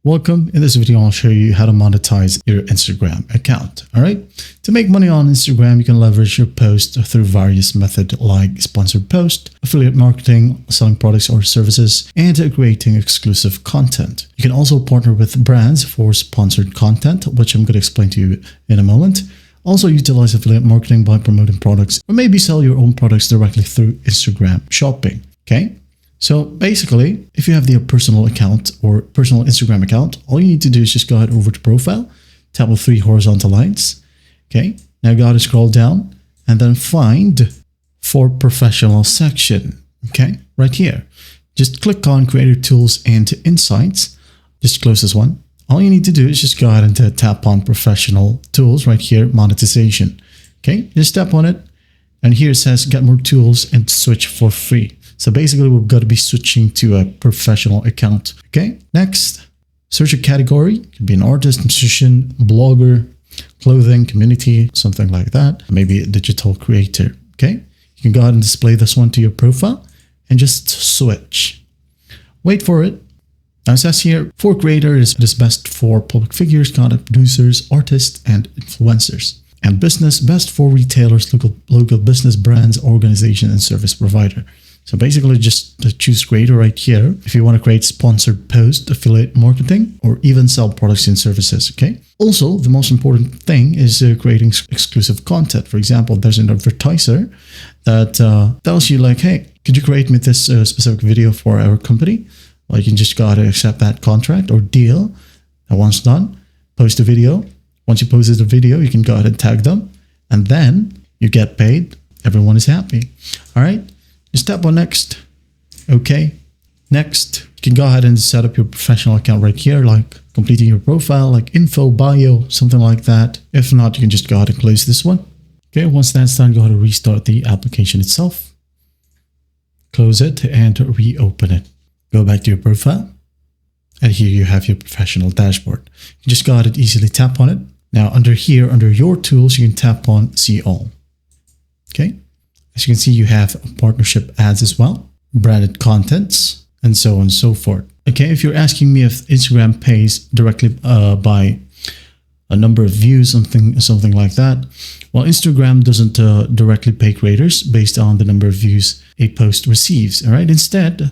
Welcome. In this video, I'll show you how to monetize your Instagram account. All right. To make money on Instagram, you can leverage your post through various methods like sponsored post, affiliate marketing, selling products or services, and creating exclusive content. You can also partner with brands for sponsored content, which I'm going to explain to you in a moment. Also utilize affiliate marketing by promoting products, or maybe sell your own products directly through Instagram shopping. Okay. So basically, if you have the personal account or personal Instagram account, all you need to do is just go ahead over to profile, tap on 3 horizontal lines. Okay. Now go ahead and scroll down and then find for professional section. Okay. Right here. Just click on creator tools and insights. Just close this one. All you need to do is just go ahead and tap on professional tools right here, monetization. Okay. Just tap on it. And here it says get more tools and switch for free. So basically, we've got to be switching to a professional account. Okay. Next, search a category. It could be an artist, musician, blogger, clothing, community, something like that. Maybe a digital creator. Okay. You can go ahead and display this one to your profile and just switch. Wait for it. Now it says here, for creators, it is best for public figures, content producers, artists, and influencers. And business, best for retailers, local business brands, organization, and service provider. So basically just choose creator right here if you want to create sponsored post, affiliate marketing, or even sell products and services, okay? Also, the most important thing is creating exclusive content. For example, there's an advertiser that tells you like, hey, could you create me this specific video for our company? Well, you can just go ahead and accept that contract or deal. And once done, post a video. Once you post the video, you can go ahead and tag them, and then you get paid. Everyone is happy. All right. Just tap on next. Okay. Next, you can go ahead and set up your professional account right here, like completing your profile, like info, bio, something like that. If not, you can just go ahead and close this one. Okay. Once that's done, go ahead and restart the application itself. Close it and reopen it. Go back to your profile. And here you have your professional dashboard. You just go ahead and easily tap on it. Now under here, under your tools, you can tap on see all. Okay. As you can see, you have partnership ads as well, branded contents, and so on and so forth. Okay. If you're asking me if Instagram pays directly by a number of views, something like that. Well, Instagram doesn't directly pay creators based on the number of views a post receives. All right. Instead,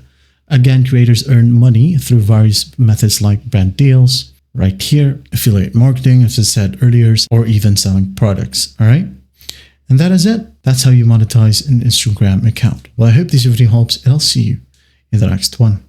again, creators earn money through various methods like brand deals, right here, affiliate marketing, as I said earlier, or even selling products. All right. And that is it. That's how you monetize an Instagram account. Well, I hope this video helps, and I'll see you in the next one.